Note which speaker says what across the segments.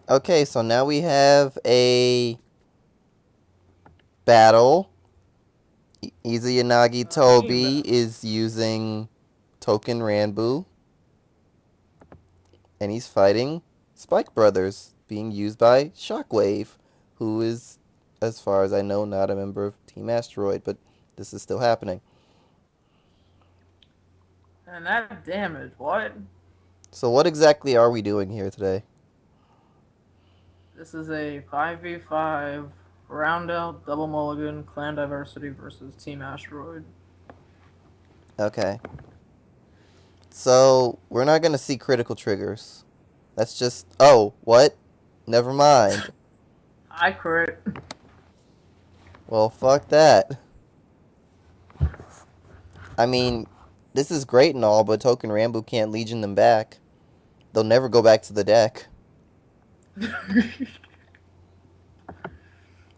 Speaker 1: Okay, so now we have a battle. Izayanagi
Speaker 2: Team
Speaker 1: Toby
Speaker 2: battle.
Speaker 1: is using Touken Ranbu, and he's fighting Spike Brothers, being used by Shockwave, who is, as far as I know, not a member of Team Asteroid, but this is still happening.
Speaker 2: And that damage, what?
Speaker 1: So what exactly are we doing here today?
Speaker 2: This is a 5v5 round out double mulligan clan diversity versus Team Asteroid.
Speaker 1: Okay. So, we're not gonna see critical triggers. That's just... Oh, what? Never mind.
Speaker 2: I crit.
Speaker 1: Well, fuck that. I mean, this is great and all, but Touken Ranbu can't Legion them back. They'll never go back to the deck.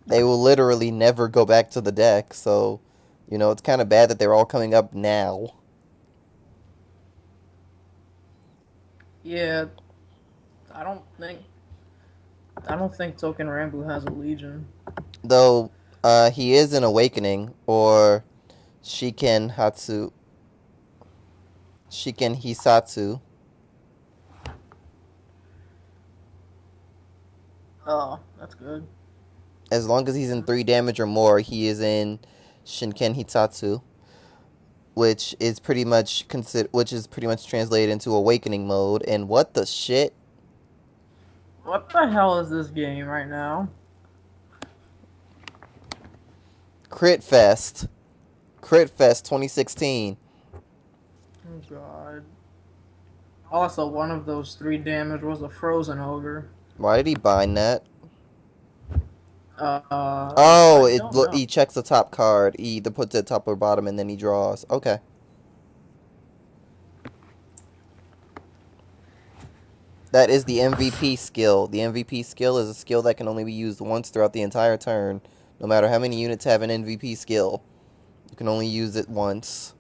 Speaker 1: They will literally never go back to the deck, so... You know, it's kind of bad that they're all coming up now.
Speaker 2: Yeah, I don't think Touken Ranbu has a legion.
Speaker 1: Though, he is an Awakening, or Shiken Hatsu... Shiken Hisatsu.
Speaker 2: Oh, that's good.
Speaker 1: As long as he's in 3 damage or more, he is in Shinken Hitatsu, which is pretty much translated into Awakening mode. And what the shit?
Speaker 2: What the hell is this game right now?
Speaker 1: Crit Fest 2016.
Speaker 2: Oh god. Also, one of those 3 damage was a frozen ogre.
Speaker 1: Why did he bind that?
Speaker 2: I
Speaker 1: Oh,
Speaker 2: don't know.
Speaker 1: he checks the top card. He either puts it top or bottom, and then he draws. Okay. That is the MVP skill. The MVP skill is a skill that can only be used once throughout the entire turn. No matter how many units have an MVP skill, you can only use it once.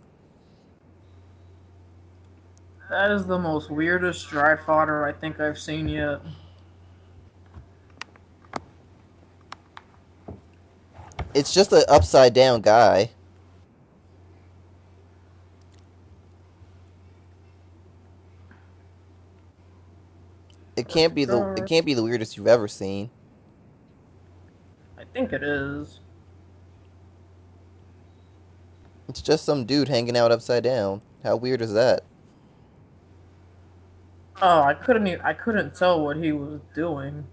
Speaker 2: That is the most weirdest dry fodder I think I've seen yet.
Speaker 1: It's just an upside down guy. It can't be the weirdest you've ever seen.
Speaker 2: I think it is.
Speaker 1: It's just some dude hanging out upside down. How weird is that?
Speaker 2: Oh, I couldn't tell what he was doing.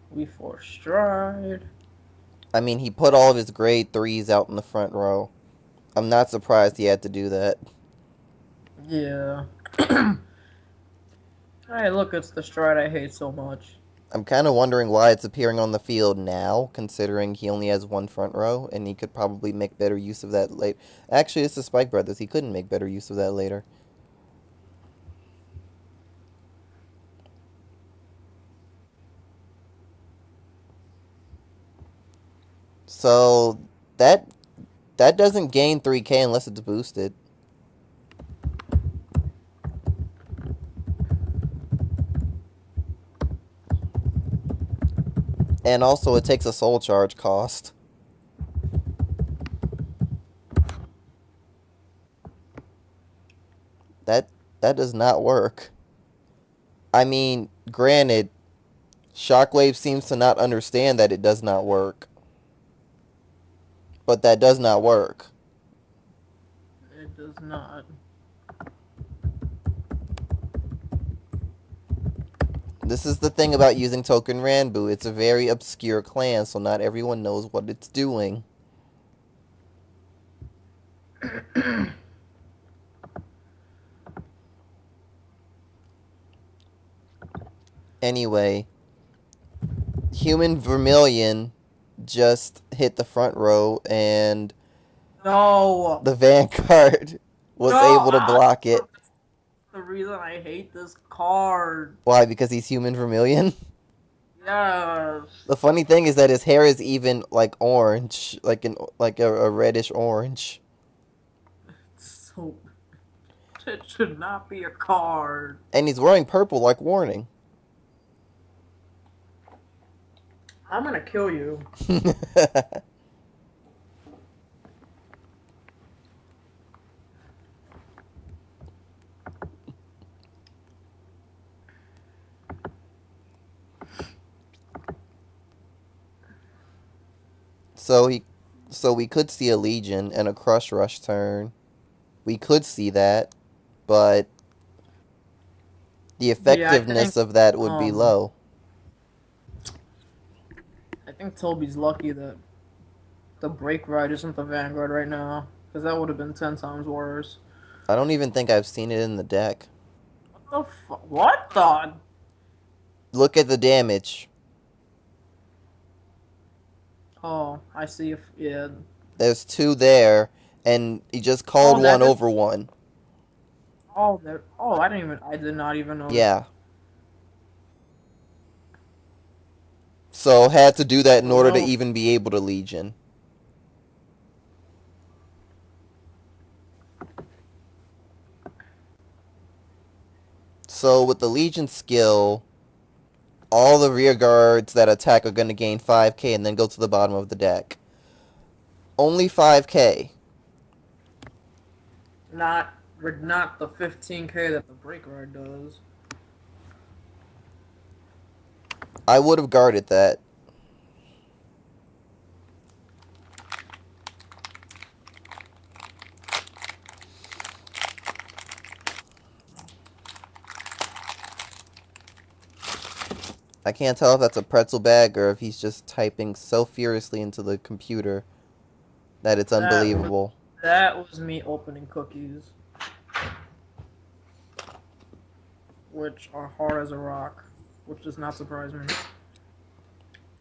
Speaker 2: We force stride.
Speaker 1: I mean, he put all of his grade 3s out in the front row. I'm not surprised he had to do that.
Speaker 2: Yeah. Hey, look, it's the stride I hate so much.
Speaker 1: I'm kind of wondering why it's appearing on the field now, considering he only has 1 front row, and he could probably make better use of that later. Actually, it's the Spike Brothers. He couldn't make better use of that later. So, that doesn't gain 3k unless it's boosted. And also, it takes a soul charge cost. That does not work. I mean, granted, Shockwave seems to not understand that it does not work. But that does not work.
Speaker 2: It does not.
Speaker 1: This is the thing about using Touken Ranbu. It's a very obscure clan, so not everyone knows what it's doing. Anyway, Human Vermilion just hit the front row, and
Speaker 2: No!
Speaker 1: the Vanguard was
Speaker 2: No!
Speaker 1: able to block it.
Speaker 2: That's the reason I hate this card.
Speaker 1: Why? Because he's Human Vermilion?
Speaker 2: Yes.
Speaker 1: The funny thing is that his hair is even like orange, like a reddish orange.
Speaker 2: So it should not be a card.
Speaker 1: And he's wearing purple like Warning.
Speaker 2: I'm gonna kill you.
Speaker 1: So we could see a Legion and a Crush Rush turn. We could see that, but the effectiveness of that would be low.
Speaker 2: I think Toby's lucky that the Break Ride isn't the Vanguard right now, because that would have been 10 times worse.
Speaker 1: I don't even think I've seen it in the deck.
Speaker 2: What the fuck? What the?
Speaker 1: Look at the damage.
Speaker 2: Oh, I see. Yeah.
Speaker 1: There's 2 there, and he just called one over 1.
Speaker 2: Oh, I did not even know.
Speaker 1: Yeah. So had to do that in order to even be able to Legion. So with the Legion skill, all the rear guards that attack are going to gain 5k and then go to the bottom of the deck. Only 5k.
Speaker 2: Not the 15k that the Break Ride does.
Speaker 1: I would have guarded that. I can't tell if that's a pretzel bag or if he's just typing so furiously into the computer that it's unbelievable.
Speaker 2: That was me opening cookies, which are hard as a rock, which does not surprise me.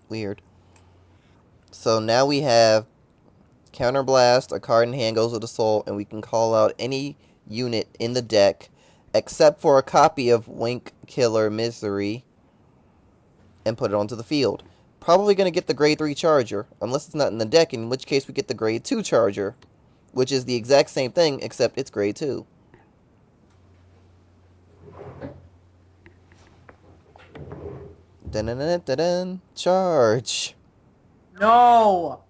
Speaker 1: Weird. So now we have Counterblast, a card in hand goes with the soul, and we can call out any unit in the deck except for a copy of Wink Killer Misery and put it onto the field. Probably going to get the grade 3 Charger, unless it's not in the deck, in which case we get the grade 2 Charger, which is the exact same thing, except it's grade 2. Dun-dun-dun-dun-dun. Charge.
Speaker 2: No!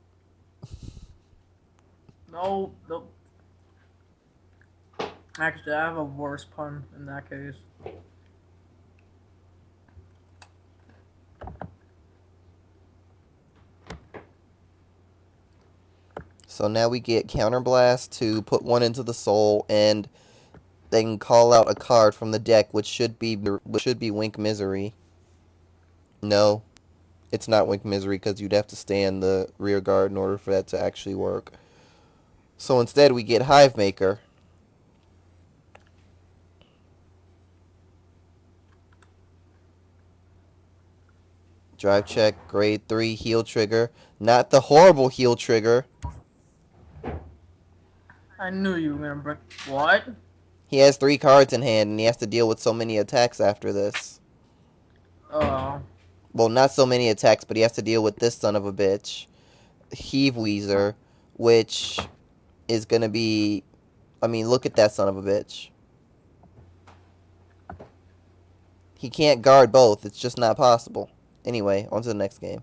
Speaker 2: No. Actually, I have a worse pun in that case.
Speaker 1: So now we get Counterblast to put 1 into the soul, and they can call out a card from the deck, which should be Wink Misery. No, it's not Wink Misery, because you'd have to stay in the rear guard in order for that to actually work. So instead we get Hivemaker. Drive check, grade 3, heal trigger. Not the horrible heal trigger.
Speaker 2: I knew you were gonna break. What?
Speaker 1: He has 3 cards in hand, and he has to deal with so many attacks after this.
Speaker 2: Oh.
Speaker 1: Well, not so many attacks, but he has to deal with this son of a bitch. Heave Weezer, which is gonna be... I mean, look at that son of a bitch. He can't guard both. It's just not possible. Anyway, on to the next game.